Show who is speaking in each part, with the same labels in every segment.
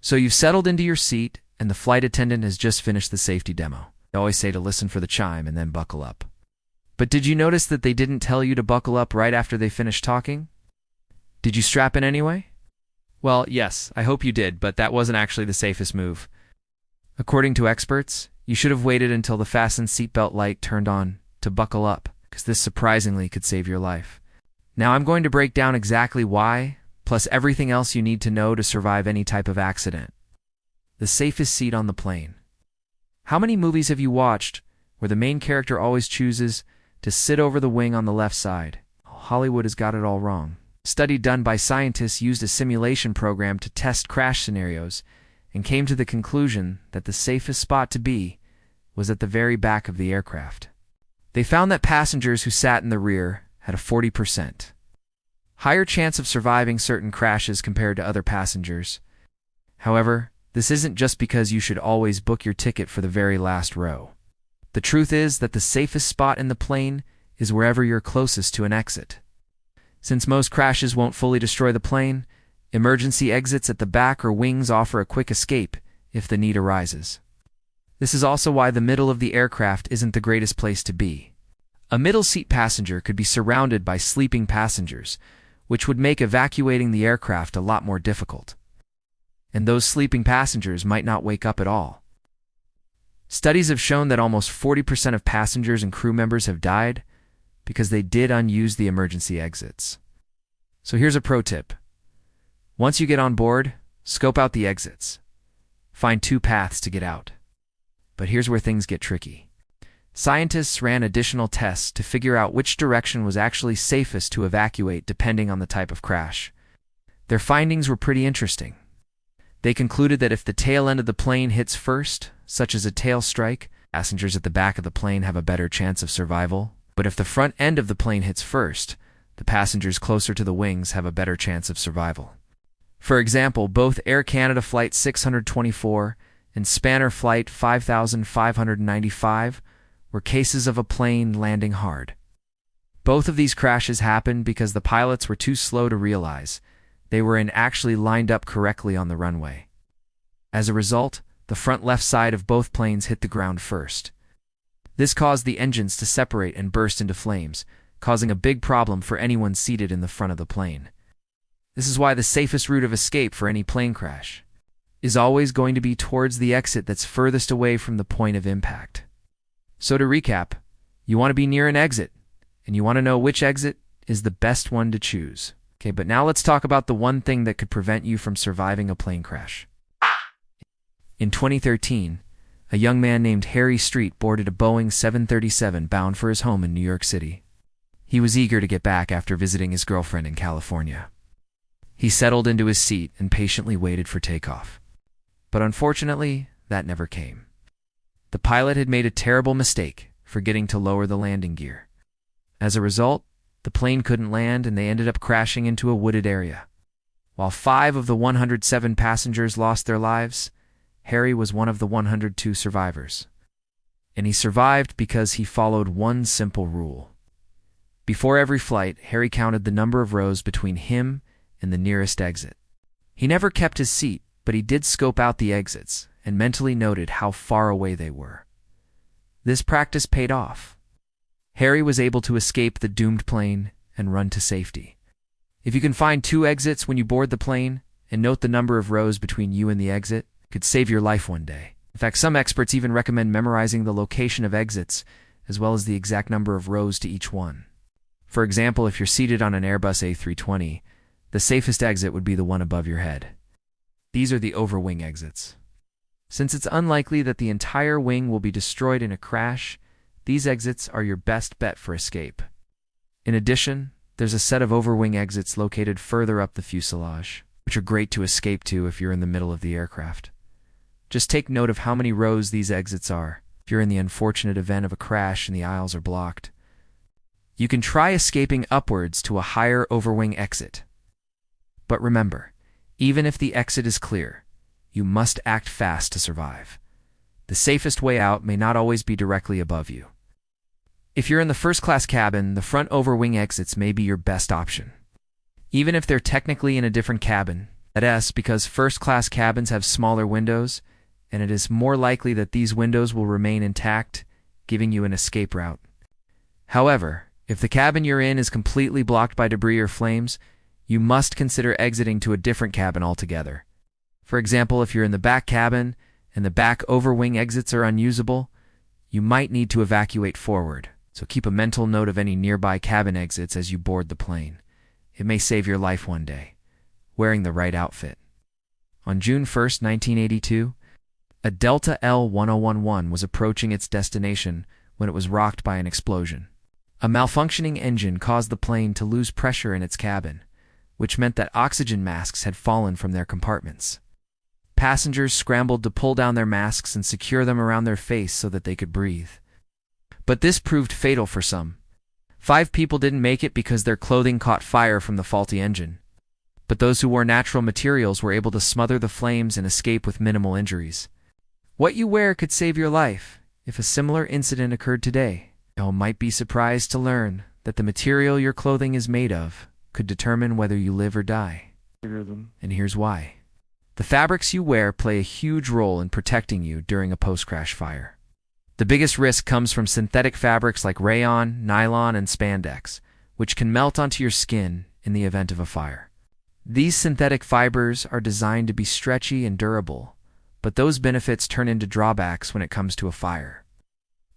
Speaker 1: So you've settled into your seat, and the flight attendant has just finished the safety demo. They always say to listen for the chime and then buckle up. But did you notice that they didn't tell you to buckle up right after they finished talking? Did you strap in anyway? Well, yes, I hope you did, but that wasn't actually the safest move. According to experts, you should have waited until the fasten seatbelt light turned on to buckle up, because this surprisingly could save your life. Now I'm going to break down exactly why, plus everything else you need to know to survive any type of accident. The safest seat on the plane. How many movies have you watched where the main character always chooses to sit over the wing on the left side? Hollywood has got it all wrong. A study done by scientists used a simulation program to test crash scenarios and came to the conclusion that the safest spot to be was at the very back of the aircraft. They found that passengers who sat in the rear had a 40% higher chance of surviving certain crashes compared to other passengers. However, this isn't just because you should always book your ticket for the very last row. The truth is that the safest spot in the plane is wherever you're closest to an exit. Since most crashes won't fully destroy the plane, emergency exits at the back or wings offer a quick escape if the need arises. This is also why the middle of the aircraft isn't the greatest place to be. A middle seat passenger could be surrounded by sleeping passengers, which would make evacuating the aircraft a lot more difficult. And those sleeping passengers might not wake up at all. Studies have shown that almost 40% of passengers and crew members have died because they did unuse the emergency exits. So here's a pro tip. Once you get on board, scope out the exits. Find 2 paths to get out. But here's where things get tricky. Scientists ran additional tests to figure out which direction was actually safest to evacuate depending on the type of crash. Their findings were pretty interesting. They concluded that if the tail end of the plane hits first, such as a tail strike, passengers at the back of the plane have a better chance of survival. But if the front end of the plane hits first, the passengers closer to the wings have a better chance of survival. For example, both Air Canada Flight 624 and Spanner Flight 5595 were cases of a plane landing hard. Both of these crashes happened because the pilots were too slow to realize they were actually lined up correctly on the runway. As a result, the front left side of both planes hit the ground first. This caused the engines to separate and burst into flames, causing a big problem for anyone seated in the front of the plane. This is why the safest route of escape for any plane crash is always going to be towards the exit that's furthest away from the point of impact. So to recap, you want to be near an exit, and you want to know which exit is the best one to choose. Okay, but now let's talk about the one thing that could prevent you from surviving a plane crash. In 2013, a young man named Harry Street boarded a Boeing 737 bound for his home in New York City. He was eager to get back after visiting his girlfriend in California. He settled into his seat and patiently waited for takeoff. But unfortunately, that never came. The pilot had made a terrible mistake, forgetting to lower the landing gear. As a result, the plane couldn't land and they ended up crashing into a wooded area. While 5 of the 107 passengers lost their lives, Harry was one of the 102 survivors. And he survived because he followed one simple rule. Before every flight, Harry counted the number of rows between him and the nearest exit. He never kept his seat, but he did scope out the exits and mentally noted how far away they were. This practice paid off. Harry was able to escape the doomed plane and run to safety. If you can find 2 exits when you board the plane and note the number of rows between you and the exit, it could save your life one day. In fact, some experts even recommend memorizing the location of exits as well as the exact number of rows to each one. For example, if you're seated on an Airbus A320, the safest exit would be the one above your head. These are the overwing exits. Since it's unlikely that the entire wing will be destroyed in a crash, these exits are your best bet for escape. In addition, there's a set of overwing exits located further up the fuselage, which are great to escape to if you're in the middle of the aircraft. Just take note of how many rows these exits are if you're in the unfortunate event of a crash and the aisles are blocked. You can try escaping upwards to a higher overwing exit. But remember, even if the exit is clear, you must act fast to survive. The safest way out may not always be directly above you. If you're in the first-class cabin, the front overwing exits may be your best option. Even if they're technically in a different cabin, That's because first-class cabins have smaller windows, and it is more likely that these windows will remain intact, giving you an escape route. However, if the cabin you're in is completely blocked by debris or flames, you must consider exiting to a different cabin altogether. For example, if you're in the back cabin and the back overwing exits are unusable, you might need to evacuate forward, so keep a mental note of any nearby cabin exits as you board the plane. It may save your life one day. Wearing the right outfit. On June 1, 1982, a Delta L-1011 was approaching its destination when it was rocked by an explosion. A malfunctioning engine caused the plane to lose pressure in its cabin, which meant that oxygen masks had fallen from their compartments. Passengers scrambled to pull down their masks and secure them around their face so that they could breathe. But this proved fatal for some. 5 people didn't make it because their clothing caught fire from the faulty engine. But those who wore natural materials were able to smother the flames and escape with minimal injuries. What you wear could save your life. If a similar incident occurred today, you might be surprised to learn that the material your clothing is made of could determine whether you live or die. And here's why. The fabrics you wear play a huge role in protecting you during a post-crash fire. The biggest risk comes from synthetic fabrics like rayon, nylon, and spandex, which can melt onto your skin in the event of a fire. These synthetic fibers are designed to be stretchy and durable, but those benefits turn into drawbacks when it comes to a fire.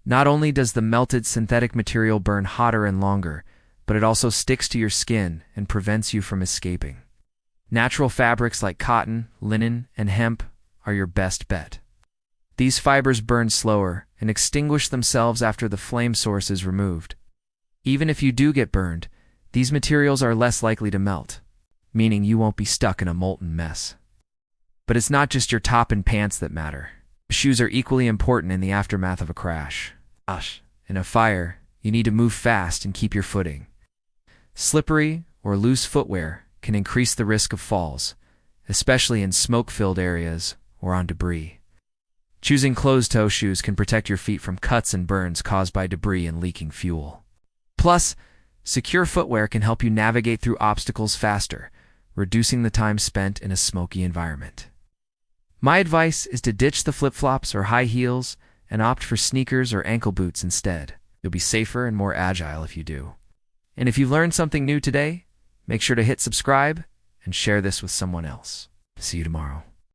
Speaker 1: Not only does the melted synthetic material burn hotter and longer, but it also sticks to your skin and prevents you from escaping. Natural fabrics like cotton, linen, and hemp are your best bet. These fibers burn slower and extinguish themselves after the flame source is removed. Even if you do get burned, these materials are less likely to melt, meaning you won't be stuck in a molten mess. But it's not just your top and pants that matter. Shoes are equally important in the aftermath of a crash. In a fire, you need to move fast and keep your footing. Slippery or loose footwear can increase the risk of falls, especially in smoke-filled areas or on debris. Choosing closed-toe shoes can protect your feet from cuts and burns caused by debris and leaking fuel. Plus, secure footwear can help you navigate through obstacles faster, reducing the time spent in a smoky environment. My advice is to ditch the flip-flops or high heels and opt for sneakers or ankle boots instead. You'll be safer and more agile if you do. And if you learned something new today, make sure to hit subscribe and share this with someone else. See you tomorrow.